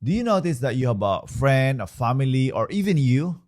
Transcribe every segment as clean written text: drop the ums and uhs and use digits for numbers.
Do you notice that you have a friend, a family, or even you?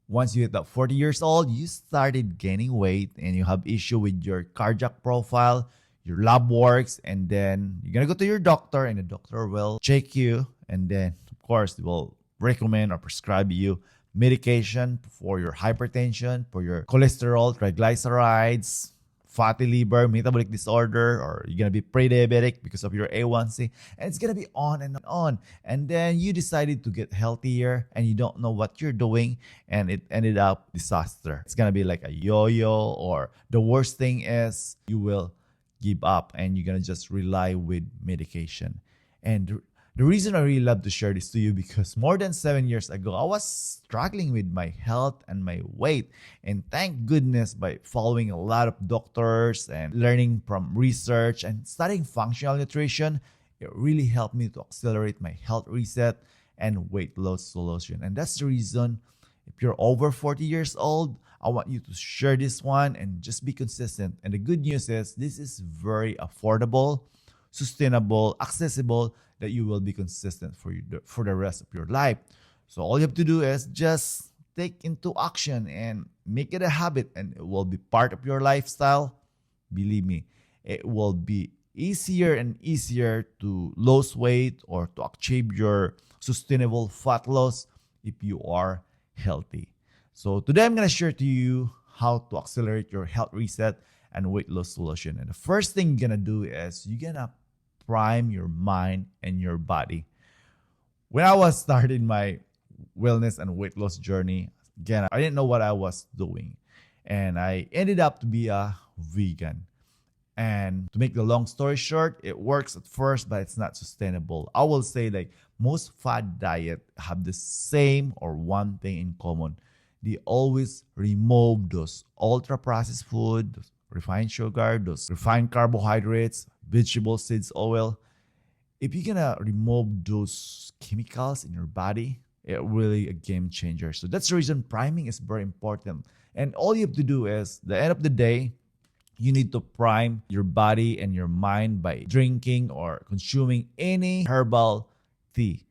Once you hit that 40 years old, you started gaining weight and you have issue with your cardiac profile, your lab works, and then you're gonna go to your doctor and the doctor will check you and then of course they will recommend or prescribe you medication for your hypertension, for your cholesterol, triglycerides, fatty liver, metabolic disorder, or you're gonna be pre-diabetic because of your A1C, and it's gonna be on and on. And then you decided to get healthier and you don't know what you're doing, and it ended up disaster. It's gonna be like a yo-yo, or the worst thing is you will give up and you're gonna just rely with medication. And the reason I really love to share this to you because more than 7 years ago, I was struggling with my health and my weight. And thank goodness by following a lot of doctors and learning from research and studying functional nutrition, it really helped me to accelerate my health reset and weight loss solution. And that's the reason if you're over 40 years old, I want you to share this one and just be consistent. And the good news is this is very affordable, sustainable, accessible, that you will be consistent for the rest of your life. So all you have to do is just take into action and make it a habit, and it will be part of your lifestyle. Believe me, it will be easier and easier to lose weight or to achieve your sustainable fat loss if you are healthy. So today I'm going to share to you how to accelerate your health reset and weight loss solution. And the first thing you're going to do is you're going to prime your mind and your body. When I was starting my wellness and weight loss journey, again, I didn't know what I was doing. And I ended up to be a vegan. And to make the long story short, it works at first, but it's not sustainable. I will say like most fad diet have the same or one thing in common. They always remove those ultra processed food, those refined sugar, those refined carbohydrates, vegetable seeds oil. If you're gonna remove those chemicals in your body, it really a game changer. So that's the reason priming is very important. And all you have to do is, the end of the day, you need to prime your body and your mind by drinking or consuming any herbal tea.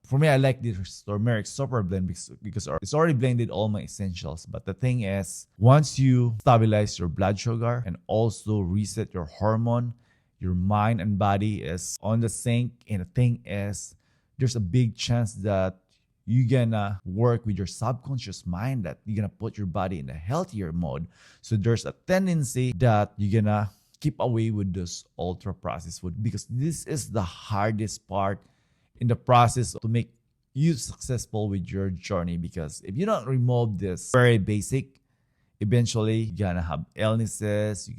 For me, I like this turmeric super blend because it's already blended all my essentials. But the thing is, once you stabilize your blood sugar and also reset your hormone, your mind and body is on the sync. And the thing is, there's a big chance that you're gonna work with your subconscious mind, that you're gonna put your body in a healthier mode. So there's a tendency that you're gonna keep away with this ultra processed food, because this is the hardest part in the process to make you successful with your journey. Because if you don't remove this very basic, eventually you're gonna have illnesses.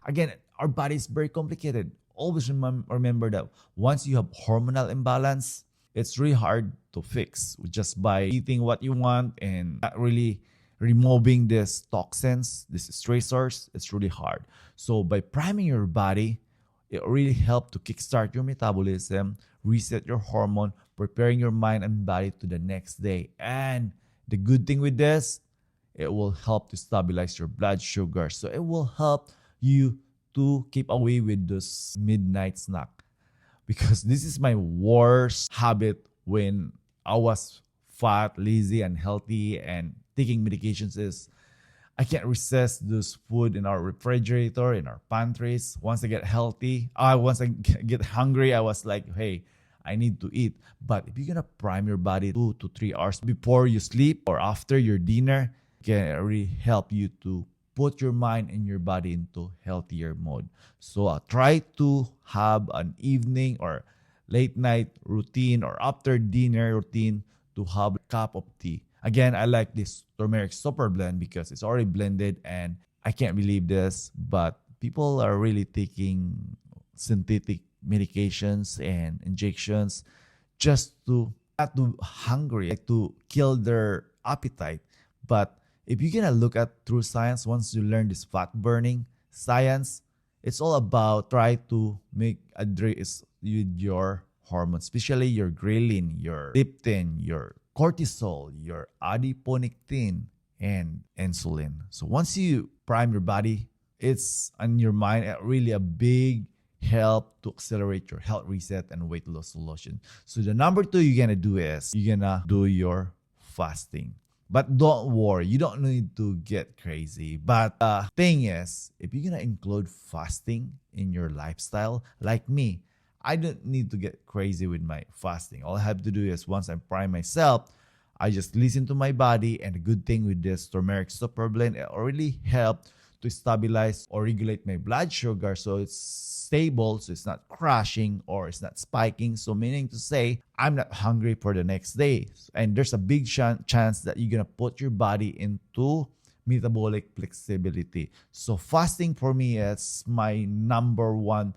Again, our body is very complicated. Always remember that once you have hormonal imbalance, it's really hard to fix just by eating what you want and not really removing these toxins, these stressors. It's really hard. So by priming your body, it really helps to kickstart your metabolism, reset your hormone, preparing your mind and body to the next day. And the good thing with this, it will help to stabilize your blood sugar. So it will help you to keep away with this midnight snack. Because this is my worst habit when I was fat, lazy, unhealthy, and taking medications is I can't resist this food in our refrigerator, in our pantries. Once I get healthy, once I get hungry, I was like, hey, I need to eat. But if you're gonna prime your body 2 to 3 hours before you sleep or after your dinner, it can really help you to put your mind and your body into healthier mode. So try to have an evening or late night routine or after dinner routine to have a cup of tea. Again, I like this turmeric super blend because it's already blended, and I can't believe this, but people are really taking synthetic medications and injections just to not to hungry, like to kill their appetite. But if you're gonna look at true science, once you learn this fat burning science, it's all about try to make address with your hormones, especially your ghrelin, your leptin, your cortisol, your adiponectin, and insulin. So once you prime your body, it's on your mind really a big help to accelerate your health reset and weight loss solution. So the number two you're gonna do is you're gonna do your fasting. But don't worry, you don't need to get crazy. But the thing is, if you're gonna include fasting in your lifestyle, like me, I don't need to get crazy with my fasting. All I have to do is once I prime myself, I just listen to my body. And the good thing with this turmeric super blend, it already helped to stabilize or regulate my blood sugar so it's stable, so it's not crashing or it's not spiking. So meaning to say, I'm not hungry for the next day. And there's a big chance that you're gonna put your body into metabolic flexibility. So fasting for me is my number one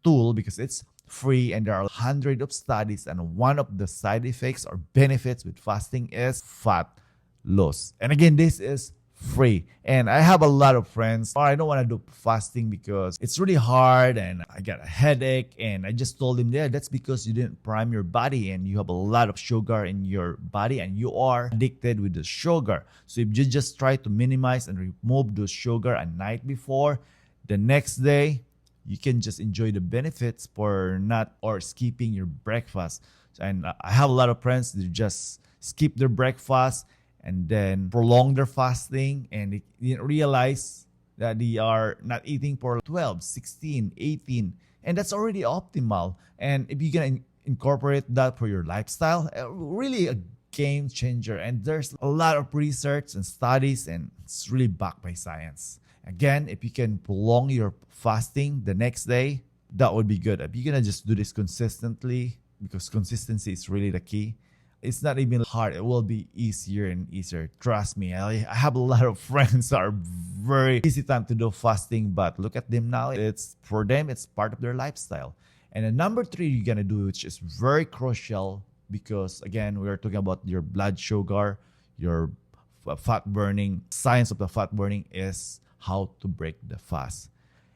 tool because it's free and there are hundreds of studies, and one of the side effects or benefits with fasting is fat loss. And again, this is free. And I have a lot of friends, I don't want to do fasting because it's really hard and I got a headache. And I just told them, yeah, that's because you didn't prime your body and you have a lot of sugar in your body and you are addicted with the sugar. So if you just try to minimize and remove those sugar a night before, the next day you can just enjoy the benefits for not or skipping your breakfast. And I have a lot of friends that just skip their breakfast and then prolong their fasting, and they didn't realize that they are not eating for 12, 16, 18, and that's already optimal. And if you can incorporate that for your lifestyle, really a game changer. And there's a lot of research and studies, and it's really backed by science. Again, if you can prolong your fasting the next day, that would be good. If you're gonna just do this consistently, because consistency is really the key, it's not even hard. It will be easier and easier. Trust me. I have a lot of friends that are very easy time to do fasting, but look at them now. It's for them, it's part of their lifestyle. And then number three you're gonna do, which is very crucial, because again, we're talking about your blood sugar, your fat burning. Science of the fat burning is how to break the fast.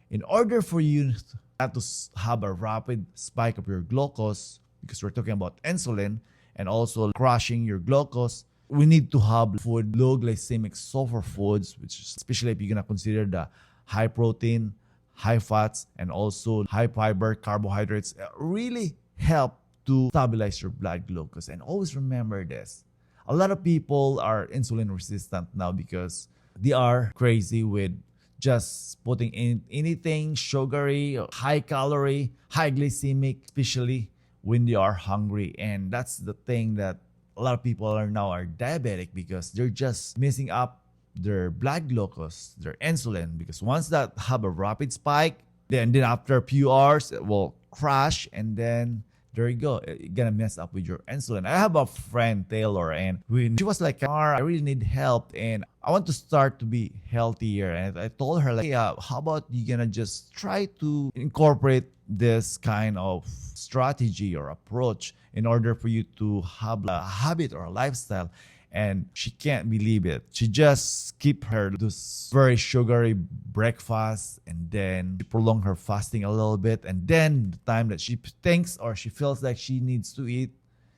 In order for you not to have a rapid spike of your glucose, because we're talking about insulin and also crashing your glucose, we need to have food, low glycemic sulfur foods, which is especially if you're gonna consider the high protein, high fats, and also high fiber carbohydrates, really help to stabilize your blood glucose. And always remember this. A lot of people are insulin resistant now because they are crazy with just putting in anything sugary, high calorie, high glycemic, especially when they are hungry. And that's the thing that a lot of people are diabetic, because they're just messing up their blood glucose, their insulin, because once that have a rapid spike, then after a few hours it will crash, and then there you go, you're gonna mess up with your insulin. I have a friend, Taylor, and when she was like, I really need help and I want to start to be healthier. And I told her, like, yeah, how about you gonna just try to incorporate this kind of strategy or approach in order for you to have a habit or a lifestyle. And she can't believe it. She just skipped her this very sugary breakfast, and then she prolonged her fasting a little bit. And then the time that she thinks or she feels like she needs to eat,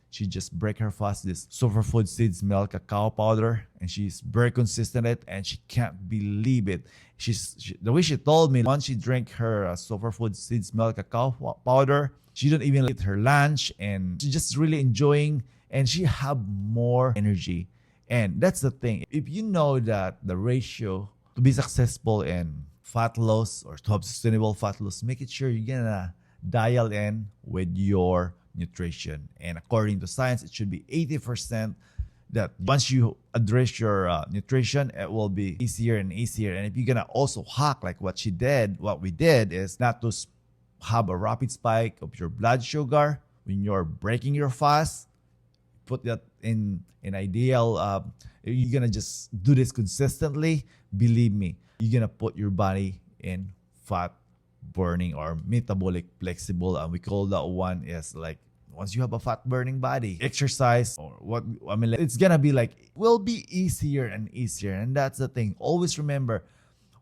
she just break her fast, this superfood seeds milk cacao powder, and she's very consistent at it, and she can't believe it. The way she told me, once she drank her superfood seeds milk cacao powder, she don't even eat her lunch, and she's just really enjoying, and she have more energy. And that's the thing. If you know that the ratio to be successful in fat loss or to have sustainable fat loss, make it sure you're gonna dial in with your nutrition. And according to science, it should be 80%. That once you address your nutrition, it will be easier and easier. And if you're gonna also hack like what we did is not to have a rapid spike of your blood sugar when you're breaking your fast. Put that in an ideal, you're gonna just do this consistently, believe me, you're gonna put your body in fat burning or metabolic flexible. And we call that one is like, once you have a fat burning body, exercise or it's gonna be like, it will be easier and easier. And that's the thing. Always remember,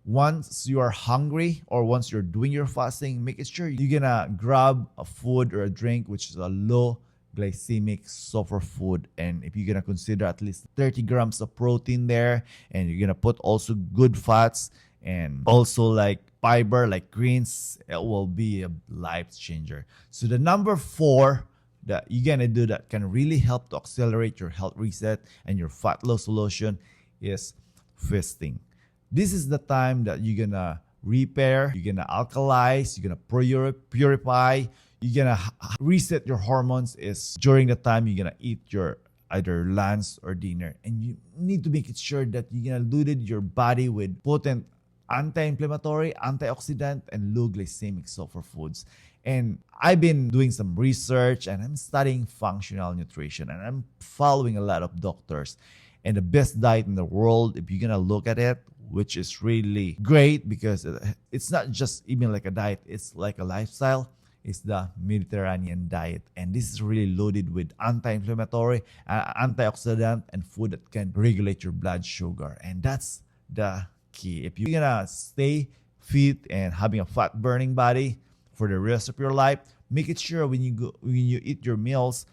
once you are hungry or once you're doing your fasting, make it sure you're gonna grab a food or a drink which is a low glycemic sulfur food. And if you're gonna consider at least 30 grams of protein there, and you're gonna put also good fats and also like fiber like greens, it will be a life changer. So the number 4 that you're gonna do that can really help to accelerate your health reset and your fat loss solution is fasting. This is the time that you're gonna repair, you're gonna alkalize, you're gonna purify, you're gonna reset your hormones. Is during the time you're gonna eat your either lunch or dinner, and you need to make it sure that you're gonna loaded your body with potent anti-inflammatory, antioxidant, and low glycemic sulfur foods. And I've been doing some research and I'm studying functional nutrition and I'm following a lot of doctors. And the best diet in the world, if you're gonna look at it, which is really great because it's not just even like a diet, it's like a lifestyle, is the Mediterranean diet. And this is really loaded with anti-inflammatory, antioxidant, and food that can regulate your blood sugar. And that's the key. If you're gonna stay fit and having a fat burning body for the rest of your life, make it sure when you eat your meals,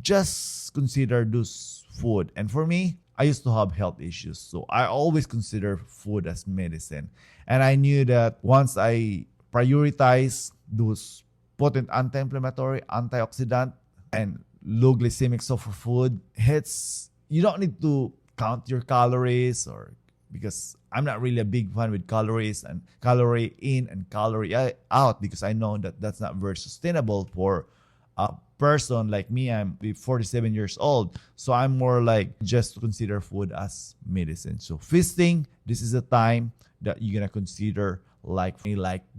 just consider this food. And for me, I used to have health issues, so I always consider food as medicine. And I knew that once I prioritize those potent anti-inflammatory, antioxidant, and low glycemic sulfur food, you don't need to count your calories, or because I'm not really a big fan with calories and calorie in and calorie out, because I know that that's not very sustainable for a person like me. I'm 47 years old, so I'm more like just to consider food as medicine. So feasting, this is the time that you're gonna consider like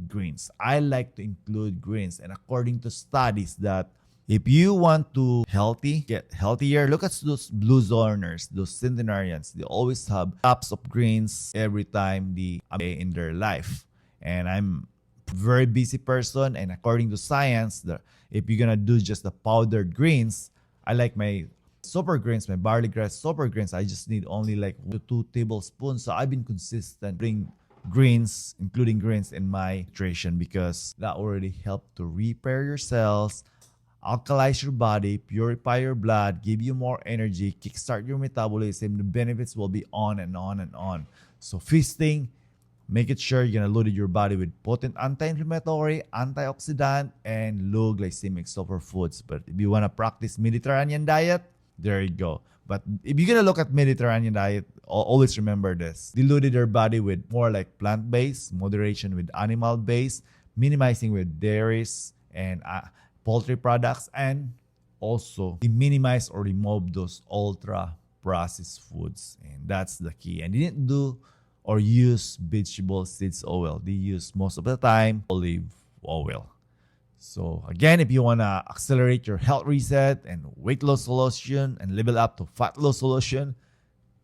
greens. I like to include greens, and according to studies that if you want to get healthier, look at those blue zoners, those centenarians. They always have cups of greens every time in their life. And I'm a very busy person, and according to science, if you're gonna do just the powdered greens, I like my super greens, my barley grass super greens. I just need only like 2 tablespoons. So I've been consistent bring greens, including greens in my nutrition, because that already helped to repair your cells, alkalize your body, purify your blood, give you more energy, kickstart your metabolism. The benefits will be on and on and on. So feasting, make it sure you're gonna load your body with potent anti-inflammatory, antioxidant, and low glycemic sulfur foods. But if you wanna practice Mediterranean diet, there you go. But if you're gonna look at Mediterranean diet, always remember this. Diluted your body with more like plant-based, moderation with animal-based, minimizing with dairies and poultry products, and also minimize or remove those ultra processed foods. And that's the key. And they didn't do or use vegetable seeds oil. They use most of the time olive oil. So again, if you want to accelerate your health reset and weight loss solution and level up to fat loss solution,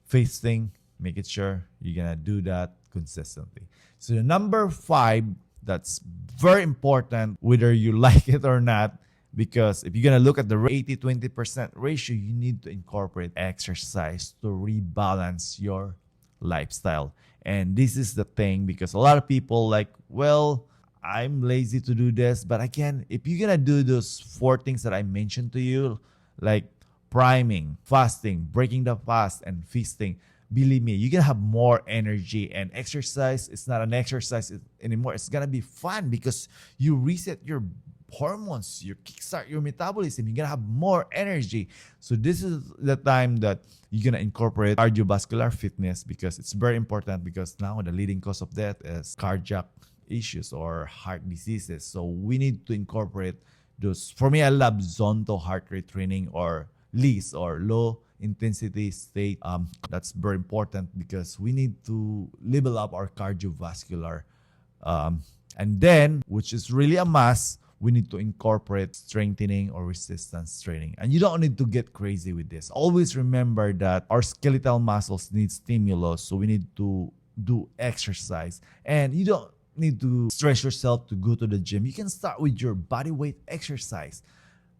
fasting, make it sure you're going to do that consistently. So the number 5, that's very important, whether you like it or not, because if you're going to look at the 80-20% ratio, you need to incorporate exercise to rebalance your lifestyle. And this is the thing, because a lot of people like, well, I'm lazy to do this. But again, if you're going to do those 4 things that I mentioned to you, like priming, fasting, breaking the fast, and feasting, believe me, you're going to have more energy. And exercise is not an exercise anymore. It's going to be fun because you reset your hormones, you kickstart your metabolism, you're going to have more energy. So this is the time that you're going to incorporate cardiovascular fitness, because it's very important, because now the leading cause of death is cardiac issues or heart diseases. So we need to incorporate those. For me, I love Zonto heart rate training, or LISS, or low intensity state. That's very important because we need to level up our cardiovascular. And then, which is really a must, we need to incorporate strengthening or resistance training. And you don't need to get crazy with this. Always remember that our skeletal muscles need stimulus, so we need to do exercise. And you don't need to stress yourself to go to the gym. You can start with your body weight exercise.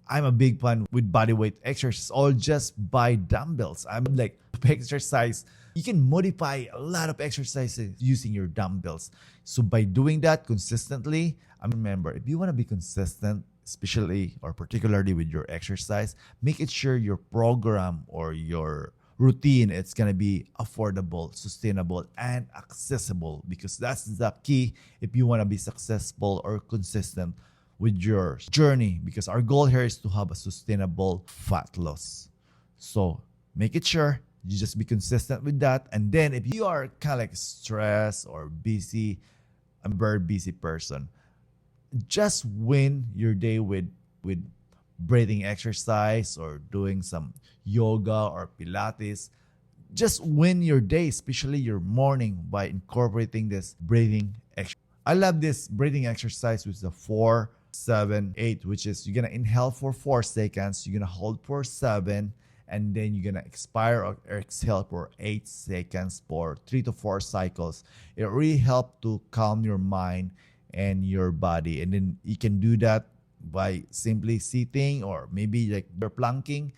I'm a big fan with body weight exercise, or just buy dumbbells. I'm like, exercise. You can modify a lot of exercises using your dumbbells. So by doing that consistently, remember, if you want to be consistent, especially or particularly with your exercise, make it sure your program or your routine, it's gonna be affordable, sustainable, and accessible, because that's the key if you want to be successful or consistent with your journey, because our goal here is to have a sustainable fat loss. So make it sure you just be consistent with that. And then if you are kind of like stressed or busy, I'm a very busy person, just win your day with breathing exercise or doing some yoga or pilates. Just win your day, especially your morning, by incorporating this breathing exercise. I love this breathing exercise with the 4-7-8, which is you're gonna inhale for 4 seconds, you're gonna hold for 7, and then you're gonna expire or exhale for 8 seconds for 3 to 4 cycles. It really helps to calm your mind and your body. And then you can do that by simply sitting, or maybe like you're planking.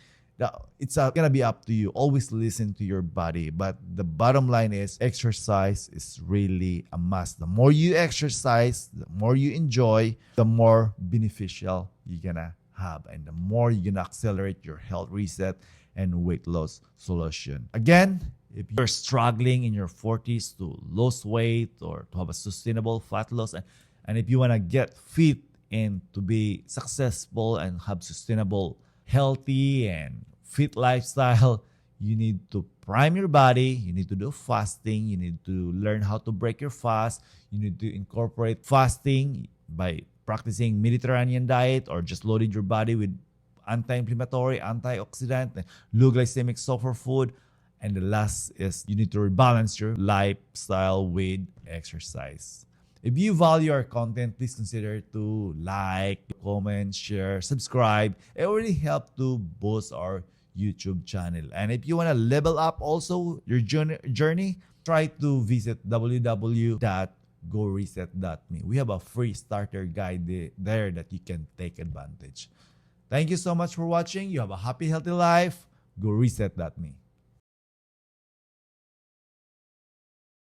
It's gonna be up to you. Always listen to your body. But the bottom line is exercise is really a must. The more you exercise, the more you enjoy, the more beneficial you're gonna have, and the more you're gonna accelerate your health reset and weight loss solution. Again, if you're struggling in your 40s to lose weight or to have a sustainable fat loss, and if you want to get fit and to be successful and have sustainable, healthy, and fit lifestyle, you need to prime your body. You need to do fasting. You need to learn how to break your fast. You need to incorporate fasting by practicing Mediterranean diet, or just loading your body with anti-inflammatory, antioxidant, low glycemic sulfur food. And the last is you need to rebalance your lifestyle with exercise. If you value our content, please consider to like, comment, share, subscribe. It really helps to boost our YouTube channel. And if you want to level up also your journey, try to visit www.goreset.me. We have a free starter guide there that you can take advantage. Thank you so much for watching. You have a happy, healthy life. Go reset.me.